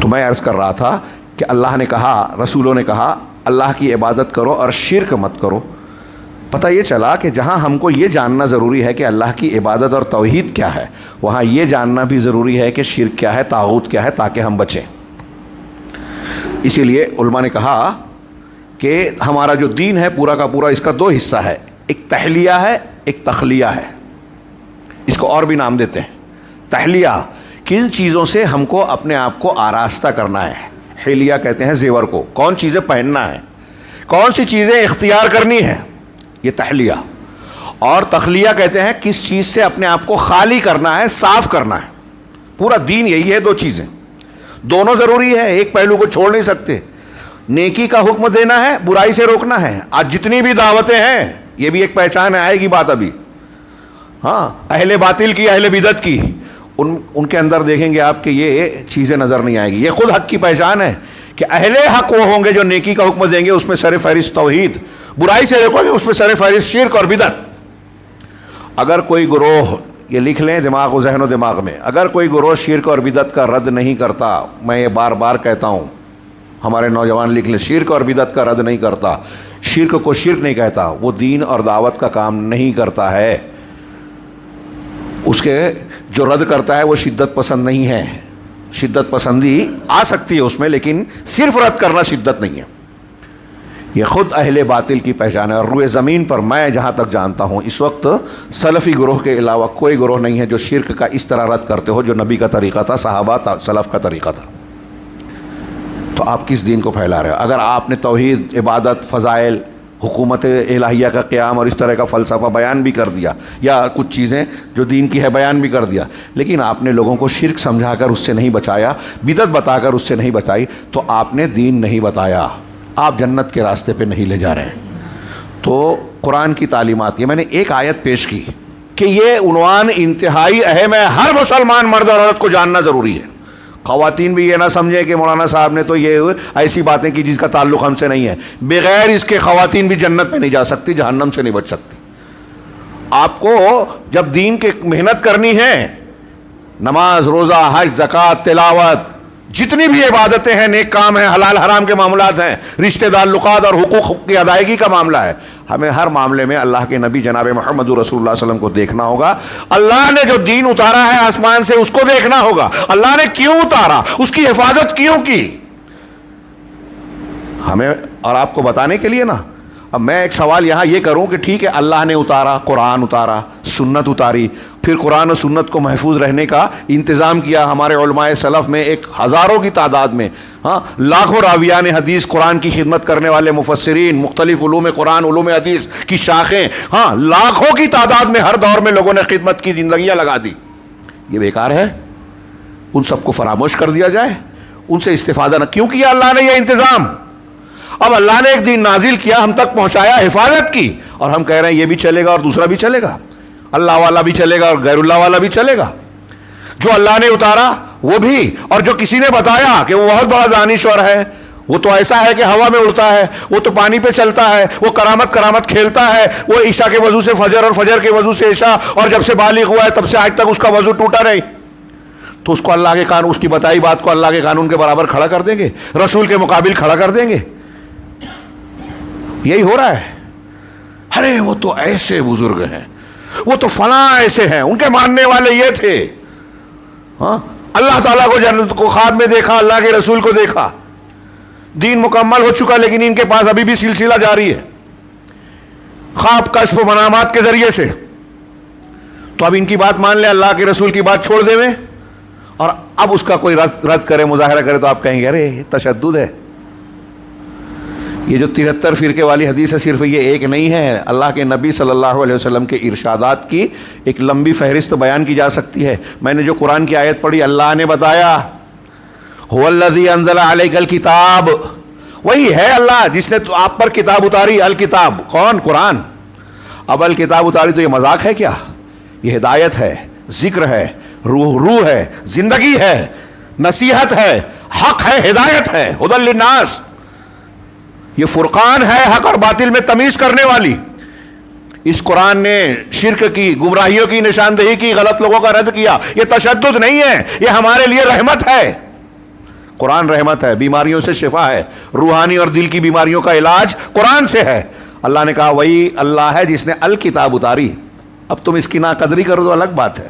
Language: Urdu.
تو میں عرض کر رہا تھا کہ اللہ نے کہا، رسولوں نے کہا اللہ کی عبادت کرو اور شرک مت کرو. پتہ یہ چلا کہ جہاں ہم کو یہ جاننا ضروری ہے کہ اللہ کی عبادت اور توحید کیا ہے، وہاں یہ جاننا بھی ضروری ہے کہ شرک کیا ہے، طاغوت کیا ہے، تاکہ ہم بچیں. اسی لیے علماء نے کہا کہ ہمارا جو دین ہے پورا کا پورا اس کا دو حصہ ہے، ایک تحلیہ ہے، ایک تخلیہ ہے. اس کو اور بھی نام دیتے ہیں. تحلیہ کن چیزوں سے ہم کو اپنے آپ کو آراستہ کرنا ہے، حلیہ کہتے ہیں زیور کو، کون چیزیں پہننا ہے، کون سی چیزیں اختیار کرنی ہے، یہ تحلیہ. اور تخلیہ کہتے ہیں کس چیز سے اپنے آپ کو خالی کرنا ہے، صاف کرنا ہے. پورا دین یہی ہے، دو چیزیں، دونوں ضروری ہے، ایک پہلو کو چھوڑ نہیں سکتے. نیکی کا حکم دینا ہے، برائی سے روکنا ہے. آج جتنی بھی دعوتیں ہیں یہ بھی ایک پہچان ہے، آئے گی بات ابھی. ہاں، اہل باطل کی، اہل بدعت کی، ان کے اندر دیکھیں گے آپ کہ یہ چیزیں نظر نہیں آئے گی. یہ خود حق کی پہچان ہے کہ اہل حق وہ ہوں گے جو نیکی کا حکم دیں گے، اس میں سر فہرست توحید، برائی سے روکو گے اس میں سر فہرست شرک اور بدعت. اگر کوئی گروہ، یہ لکھ لیں دماغ و ذہن و دماغ میں، اگر کوئی گروہ شرک اور بدعت کا رد نہیں کرتا، میں یہ بار بار کہتا ہوں، ہمارے نوجوان لکھ لیں، شرک اور بدعت کا رد نہیں کرتا، شرک کو شرک نہیں کہتا، وہ دین اور دعوت کا کام نہیں کرتا ہے. اس کے جو رد کرتا ہے وہ شدت پسند نہیں ہے. شدت پسندی آ سکتی ہے اس میں، لیکن صرف رد کرنا شدت نہیں ہے. یہ خود اہل باطل کی پہچان ہے. اور روئے زمین پر میں جہاں تک جانتا ہوں اس وقت سلفی گروہ کے علاوہ کوئی گروہ نہیں ہے جو شرک کا اس طرح رد کرتے ہو جو نبی کا طریقہ تھا، صحابہ سلف کا طریقہ تھا. تو آپ کس دین کو پھیلا رہے ہو؟ اگر آپ نے توحید، عبادت، فضائل، حکومت الہیہ کا قیام اور اس طرح کا فلسفہ بیان بھی کر دیا، یا کچھ چیزیں جو دین کی ہے بیان بھی کر دیا، لیکن آپ نے لوگوں کو شرک سمجھا کر اس سے نہیں بچایا، بدعت بتا کر اس سے نہیں بچائی، تو آپ نے دین نہیں بتایا، آپ جنت کے راستے پہ نہیں لے جا رہے ہیں. تو قرآن کی تعلیمات، یہ میں نے ایک آیت پیش کی کہ یہ عنوان انتہائی اہم ہے، ہر مسلمان مرد اور عورت کو جاننا ضروری ہے. خواتین بھی یہ نہ سمجھیں کہ مولانا صاحب نے تو یہ ایسی باتیں کی جس کا تعلق ہم سے نہیں ہے. بغیر اس کے خواتین بھی جنت میں نہیں جا سکتی، جہنم سے نہیں بچ سکتی. آپ کو جب دین کی محنت کرنی ہے، نماز، روزہ، حج، زکوٰۃ، تلاوت، جتنی بھی عبادتیں ہیں، نیک کام ہیں، حلال حرام کے معاملات ہیں، رشتہ تعلقات اور حقوق کی ادائیگی کا معاملہ ہے، ہمیں ہر معاملے میں اللہ کے نبی جناب محمد رسول اللہ صلی اللہ علیہ وسلم کو دیکھنا ہوگا. اللہ نے جو دین اتارا ہے آسمان سے اس کو دیکھنا ہوگا. اللہ نے کیوں اتارا، اس کی حفاظت کیوں کی، ہمیں اور آپ کو بتانے کے لیے نا. اب میں ایک سوال یہاں یہ کروں کہ ٹھیک ہے اللہ نے اتارا، قرآن اتارا، سنت اتاری، پھر قرآن و سنت کو محفوظ رہنے کا انتظام کیا ہمارے علماء سلف میں، ایک ہزاروں کی تعداد میں، ہاں لاکھوں راویان حدیث، قرآن کی خدمت کرنے والے مفسرین، مختلف علوم قرآن، علوم حدیث کی شاخیں، ہاں لاکھوں کی تعداد میں ہر دور میں لوگوں نے خدمت کی، زندگیاں لگا دی. یہ بیکار ہے؟ ان سب کو فراموش کر دیا جائے، ان سے استفادہ نہ کیوں کیا اللہ نے یہ انتظام؟ اب اللہ نے ایک دین نازل کیا، ہم تک پہنچایا، حفاظت کی، اور ہم کہہ رہے ہیں یہ بھی چلے گا اور دوسرا بھی چلے گا، اللہ والا بھی چلے گا اور غیر اللہ والا بھی چلے گا. جو اللہ نے اتارا وہ بھی، اور جو کسی نے بتایا کہ وہ بہت بڑا دانشور ہے، وہ تو ایسا ہے کہ ہوا میں اڑتا ہے، وہ تو پانی پہ چلتا ہے، وہ کرامت کھیلتا ہے، وہ عشاء کے وضو سے فجر اور فجر کے وضو سے عشاء، اور جب سے بالغ ہوا ہے تب سے آج تک اس کا وضو ٹوٹا نہیں، تو اس کو اللہ کے قانون، اس کی بتائی بات کو اللہ کے قانون کے برابر کھڑا کر دیں گے، رسول کے مقابل کھڑا کر دیں گے. یہی ہو رہا ہے. ارے وہ تو ایسے بزرگ ہیں، وہ تو فلاں ایسے ہیں، ان کے ماننے والے یہ تھے. ہاں، اللہ تعالیٰ کو جنت کو خواب میں دیکھا، اللہ کے رسول کو دیکھا، دین مکمل ہو چکا، لیکن ان کے پاس ابھی بھی سلسلہ جاری ہے خواب، کشف و منامات کے ذریعے سے. تو اب ان کی بات مان لیں، اللہ کے رسول کی بات چھوڑ دیں، اور اب اس کا کوئی رد کرے، مظاہرہ کرے، تو آپ کہیں گے ارے تشدد ہے. یہ جو 73 فرقے والی حدیث ہے، صرف یہ ایک نہیں ہے، اللہ کے نبی صلی اللہ علیہ وسلم کے ارشادات کی ایک لمبی فہرست بیان کی جا سکتی ہے. میں نے جو قرآن کی آیت پڑھی، اللہ نے بتایا هو الذی انزل علیک الکتاب، وہی ہے اللہ جس نے آپ پر کتاب اتاری. الکتاب کون؟ قرآن. اب الکتاب اتاری تو یہ مذاق ہے کیا؟ یہ ہدایت ہے، ذکر ہے، روح ہے، زندگی ہے، نصیحت ہے، حق ہے، ہدایت ہے، ہدی للناس. یہ فرقان ہے حق اور باطل میں تمیز کرنے والی. اس قرآن نے شرک کی، گمراہیوں کی نشاندہی کی، غلط لوگوں کا رد کیا. یہ تشدد نہیں ہے، یہ ہمارے لیے رحمت ہے. قرآن رحمت ہے، بیماریوں سے شفا ہے، روحانی اور دل کی بیماریوں کا علاج قرآن سے ہے۔ اللہ نے کہا وہی اللہ ہے جس نے الکتاب اتاری، اب تم اس کی ناقدری کرو تو الگ بات ہے۔